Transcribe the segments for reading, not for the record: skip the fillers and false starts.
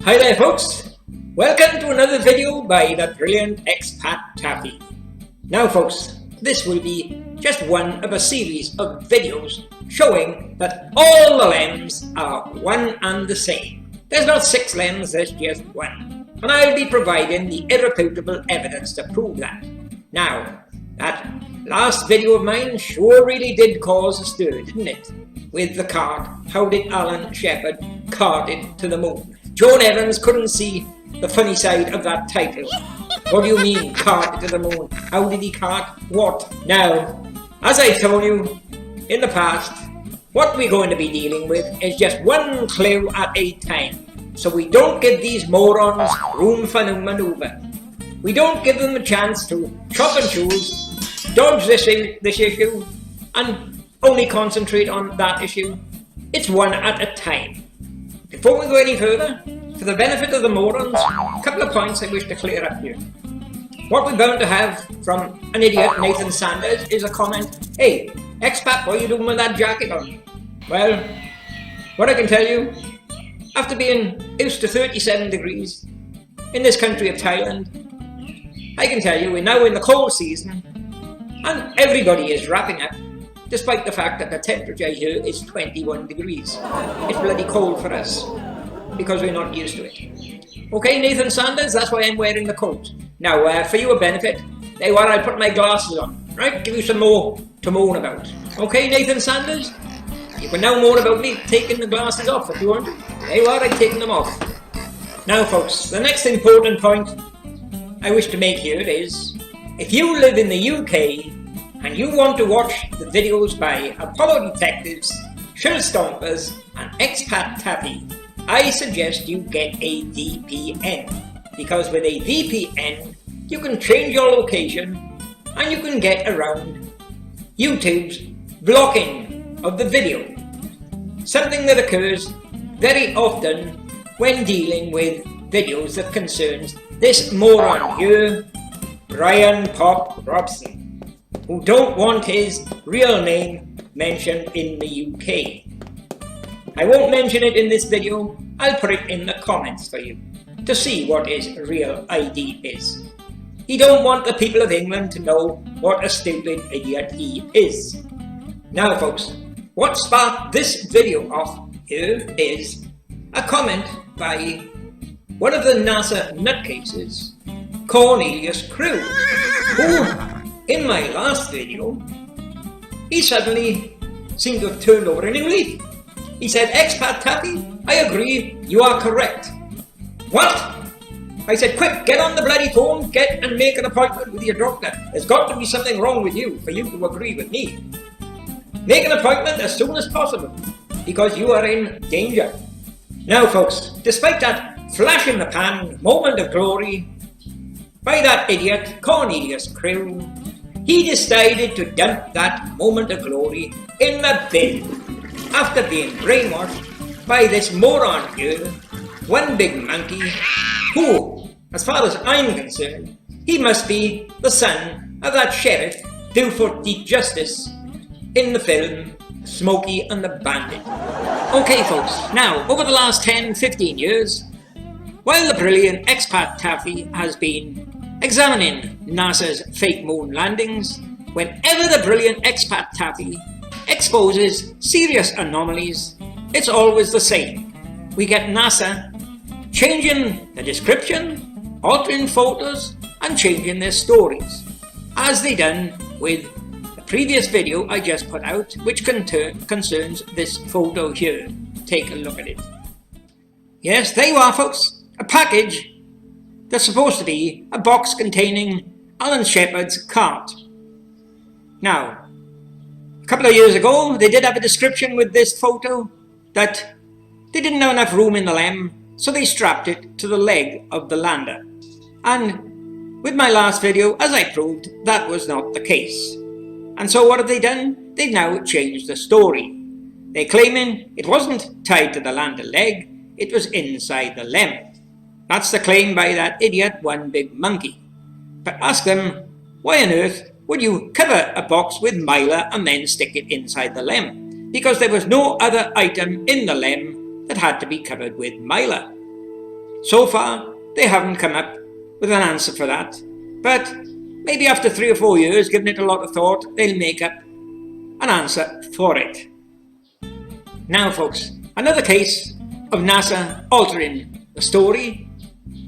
Hi there folks, welcome to another video by the brilliant expat Taffy. Now folks, this will be just one of a series of videos showing that all the LEM'S are one and the same. There's not 6 LEM'S, there's just one. And I'll be providing the irrefutable evidence to prove that. Now, that last video of mine sure really did cause a stir, didn't it? With the cart, how did Alan Shepard cart it to the moon? Joan Evans couldn't see the funny side of that title. What do you mean, cart it to the moon? How did he cart what? Now, as I told you in the past, what we're going to be dealing with is just one clue at a time. So we don't give these morons room for manoeuvre. We don't give them a chance to chop and choose, dodge this issue, and only concentrate on that issue. It's one at a time. Before we go any further, for the benefit of the morons, a couple of points I wish to clear up here. What we're bound to have from an idiot, Nathan Sanders, is a comment, "Hey, expat, what are you doing with that jacket on?" Well, what I can tell you, after being used to 37 degrees in this country of Thailand, I can tell you we're now in the cold season and everybody is wrapping up, despite the fact that the temperature here is 21 degrees. It's bloody cold for us, because we're not used to it. Okay, Nathan Sanders, that's why I'm wearing the coat. Now, for your benefit, there you are, I'll put my glasses on, right? Give you some more to moan about. Okay, Nathan Sanders? You can now moan about me taking the glasses off if you want. There you are, I'm taking them off. Now, folks, the next important point I wish to make here is, if you live in the UK, and you want to watch the videos by Apollo Detectives, Shill Stompers and Expat Taffy, I suggest you get a VPN, because with a VPN you can change your location and you can get around YouTube's blocking of the video, something that occurs very often when dealing with videos that concerns this moron here, Brian Pop Robson, who don't want his real name mentioned in the UK. I won't mention it in this video, I'll put it in the comments for you to see what his real ID is. He don't want the people of England to know what a stupid idiot he is. Now folks, what sparked this video off here is a comment by one of the NASA nutcases, Cornelius Crew, who in my last video, he suddenly seemed to have turned over a new leaf. He said, "Expat Taffy, I agree, you are correct." What? I said, quick, get on the bloody phone, get and make an appointment with your doctor. There's got to be something wrong with you for you to agree with me. Make an appointment as soon as possible, because you are in danger. Now folks, despite that flash in the pan moment of glory by that idiot, Cornelius Crew, he decided to dump that moment of glory in the bin after being brainwashed by this moron here, one big monkey, who, as far as I'm concerned, he must be the son of that sheriff due for deep justice in the film Smokey and the Bandit. Okay folks, now over the last 10-15 years, while the brilliant expat Taffy has been examining NASA's fake moon landings, whenever the brilliant expat Taffy exposes serious anomalies, it's always the same. We get NASA changing the description, altering photos, and changing their stories, as they done with the previous video I just put out, which concerns this photo here. Take a look at it. Yes, there you are folks, a package that's supposed to be a box containing Alan Shepard's cart. Now, a couple of years ago, they did have a description with this photo that they didn't have enough room in the LEM, so they strapped it to the leg of the lander. And with my last video, as I proved, that was not the case. And so what have they done? They've now changed the story. They're claiming it wasn't tied to the lander leg, it was inside the LEM. That's the claim by that idiot, one big monkey. But ask them, why on earth would you cover a box with mylar and then stick it inside the LEM? Because there was no other item in the LEM that had to be covered with mylar. So far, they haven't come up with an answer for that, but maybe after 3 or 4 years, giving it a lot of thought, they'll make up an answer for it. Now folks, another case of NASA altering the story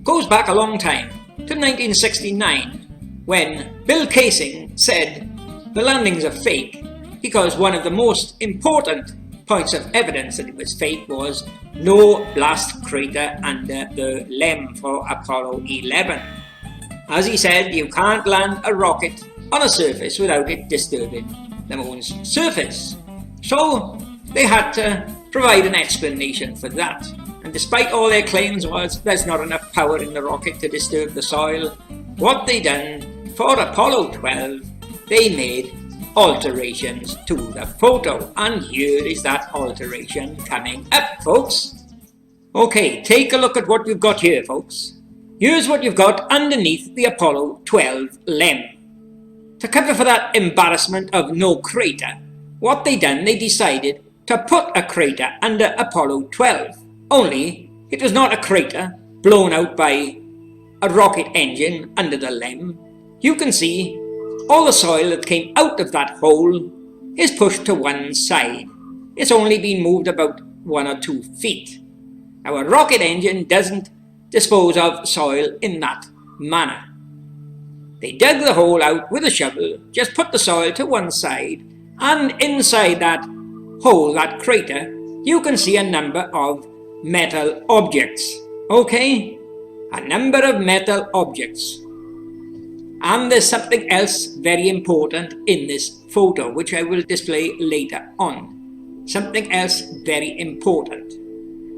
goes back a long time, to 1969, when Bill Casing said the landings are fake because one of the most important points of evidence that it was fake was no blast crater under the LEM for Apollo 11. As he said, you can't land a rocket on a surface without it disturbing the moon's surface. So they had to provide an explanation for that. And despite all their claims was there's not enough power in the rocket to disturb the soil, what they done for Apollo 12, they made alterations to the photo. And here is that alteration coming up, folks. Okay, take a look at what you've got here, folks. Here's what you've got underneath the Apollo 12 LEM. To cover for that embarrassment of no crater, what they done, they decided to put a crater under Apollo 12. Only, it was not a crater blown out by a rocket engine under the LEM. You can see all the soil that came out of that hole is pushed to one side. It's only been moved about 1 or 2 feet. Now a rocket engine doesn't dispose of soil in that manner. They dug the hole out with a shovel, just put the soil to one side, and inside that hole, that crater, you can see a number of metal objects. Okay? A number of metal objects. And there's something else very important in this photo, which I will display later on. Something else very important.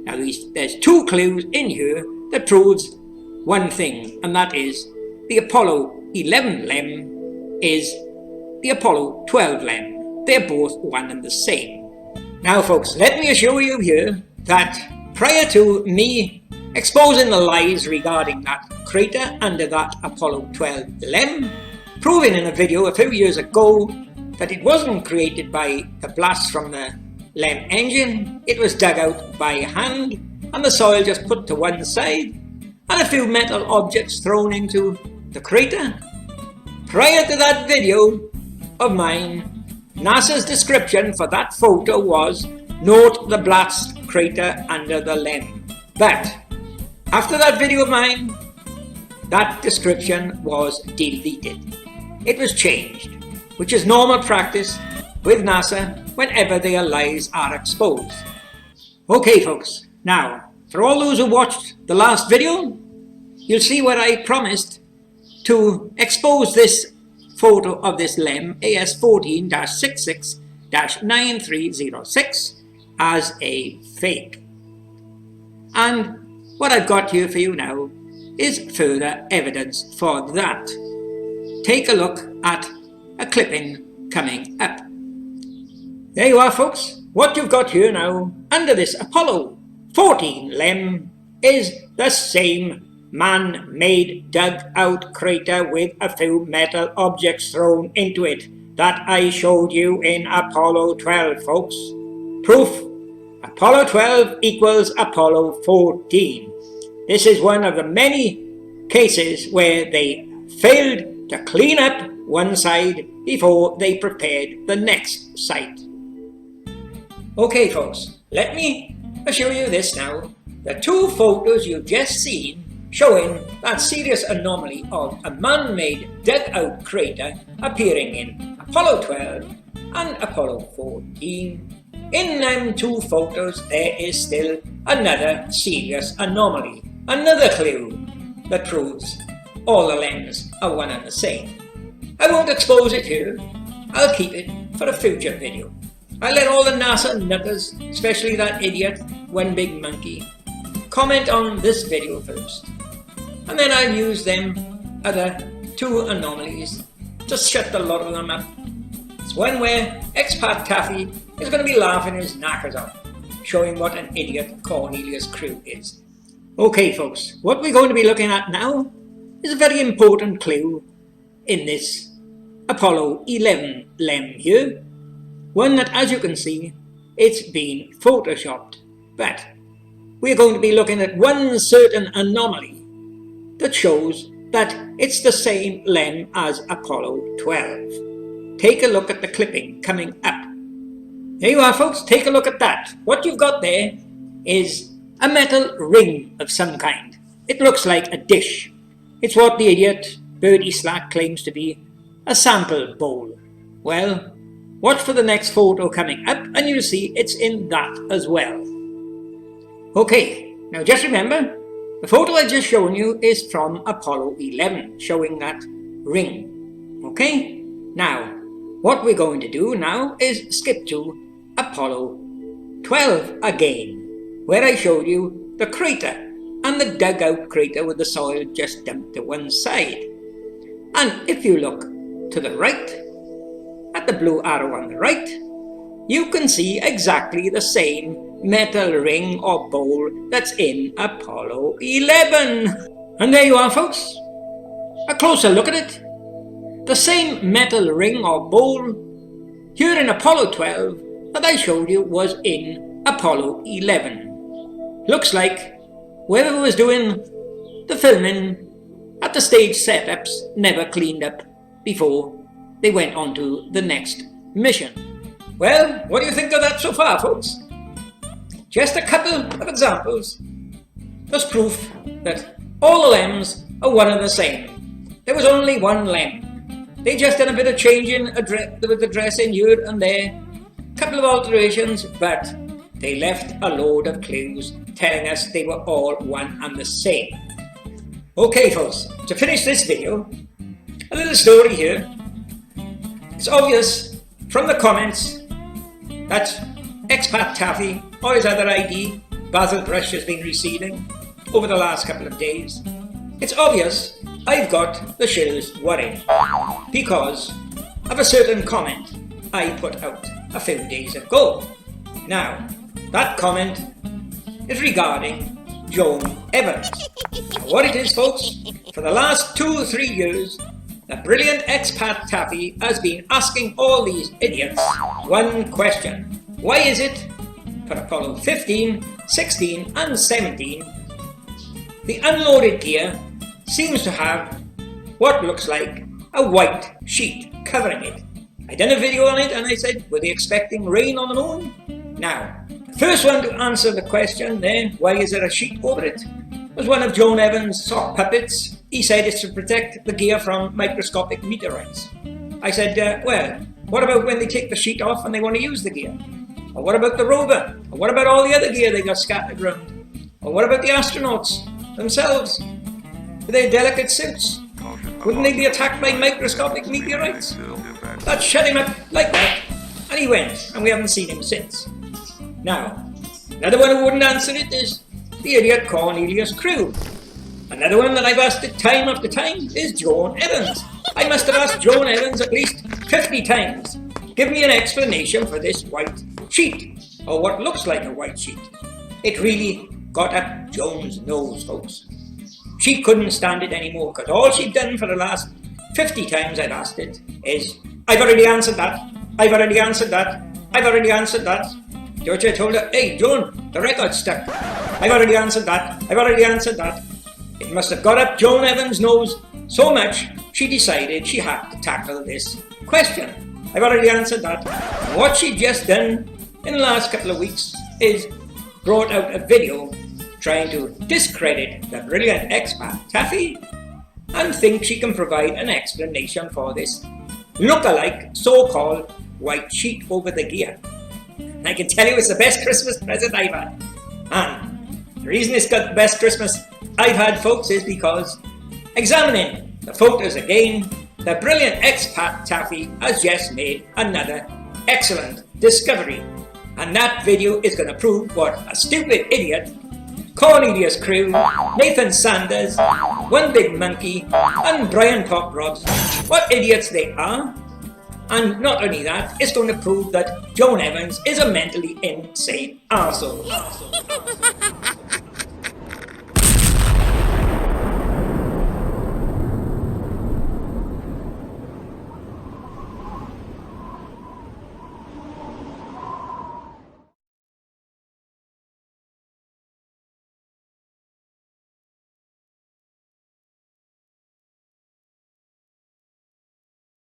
Now there's 2 clues in here that proves one thing, and that is the Apollo 11 LEM is the Apollo 12 LEM. They're both one and the same. Now folks, let me assure you here that prior to me exposing the lies regarding that crater under that Apollo 12 LEM, proving in a video a few years ago that it wasn't created by the blast from the LEM engine, it was dug out by hand and the soil just put to one side and a few metal objects thrown into the crater. Prior to that video of mine, NASA's description for that photo was "Note the blast crater under the LEM." But after that video of mine, that description was deleted. It was changed, which is normal practice with NASA whenever their lies are exposed. Okay folks, now for all those who watched the last video, you'll see where I promised to expose this photo of this LEM AS14-66-9306 as a fake. And what I've got here for you now is further evidence for that. Take a look at a clipping coming up. There you are folks, what you've got here now under this Apollo 14 LEM is the same man-made dug-out crater with a few metal objects thrown into it that I showed you in Apollo 12, folks. Proof: Apollo 12 equals Apollo 14. This is one of the many cases where they failed to clean up one side before they prepared the next site. Okay folks, let me assure you this now. The 2 photos you've just seen showing that serious anomaly of a man-made dug-out crater appearing in Apollo 12 and Apollo 14. In them 2 photos there is still another serious anomaly, another clue that proves all the LEMs are one and the same. I won't expose it here, I'll keep it for a future video. I'll let all the NASA nutters, especially that idiot, One Big Monkey, comment on this video first. And then I'll use them other 2 anomalies to shut the lot of them up. It's one where Expat Taffy is going to be laughing his knackers off, showing what an idiot Cornelius Crew is. Okay folks, what we're going to be looking at now is a very important clue in this Apollo 11 LEM here. One that, as you can see, it's been photoshopped. But we're going to be looking at one certain anomaly that shows that it's the same LEM as Apollo 12. Take a look at the clipping coming up. There you are, folks, take a look at that. What you've got there is a metal ring of some kind. It looks like a dish. It's what the idiot Birdie Slack claims to be a sample bowl. Well, watch for the next photo coming up and you'll see it's in that as well. Okay, now just remember, the photo I just shown you is from Apollo 11, showing that ring. Okay, now what we're going to do now is skip to Apollo 12 again, where I showed you the crater and the dug out crater with the soil just dumped to one side. And if you look to the right, at the blue arrow on the right, you can see exactly the same metal ring or bowl that's in Apollo 11. And there you are, folks. A closer look at it. The same metal ring or bowl here in Apollo 12 that I showed you was in Apollo 11. Looks like whoever was doing the filming at the stage setups never cleaned up before they went on to the next mission. Well, what do you think of that so far, folks? Just a couple of examples. There's proof that all the LEM'S are one and the same. There was only one LEM. They just did a bit of changing with the dressing here and there, a couple of alterations, but they left a load of clues telling us they were all one and the same. Okay, folks, to finish this video, a little story here. It's obvious from the comments that Expat Taffy or his other ID, Basil Brush, has been receiving over the last couple of days. It's obvious I've got the shills worried because of a certain comment I put out a few days ago. Now, that comment is regarding Joan Evans. Now, what it is, folks, for the last 2 or 3 years, the brilliant Expat Taffy has been asking all these idiots one question. Why is it for Apollo 15, 16 and 17, the unloaded gear seems to have what looks like a white sheet covering it? I done a video on it and I said, were they expecting rain on the moon? Now, the first one to answer the question there, why is there a sheet over it, was one of Joan Evans' sock puppets. He said it's to protect the gear from microscopic meteorites. I said, well, what about when they take the sheet off and they want to use the gear? Or what about the rover? Or what about all the other gear they got scattered around? Or what about the astronauts themselves? With their delicate suits? Wouldn't they be attacked by microscopic meteorites? That shut him up like that, and he went, and we haven't seen him since. Now, another one who wouldn't answer it is the idiot Cornelius Crew. Another one that I've asked it time after time is Joan Evans. I must have asked Joan Evans at least 50 times. Give me an explanation for this white sheet, or what looks like a white sheet. It really got up Joan's nose, folks. She couldn't stand it anymore, because all she'd done for the last 50 times I've asked it is, I've already answered that, I've already answered that, I've already answered that. Georgia told her, hey Joan, the record's stuck. I've already answered that, I've already answered that. It must have got up Joan Evans' nose so much, she decided she had to tackle this question. I've already answered that. And what she'd just done in the last couple of weeks is brought out a video trying to discredit the brilliant Expat Taffy and think she can provide an explanation for this look-alike so-called white sheet over the gear. And I can tell you it's the best Christmas present I've had. And the reason it's got the best Christmas I've had, folks, is because examining the photos again, the brilliant Expat Taffy has just made another excellent discovery. And that video is going to prove what a stupid idiot Cornelius Crew, Nathan Sanders, One Big Monkey and Brian Pop Rods, what idiots they are. And not only that, it's going to prove that Joan Evans is a mentally insane arsehole.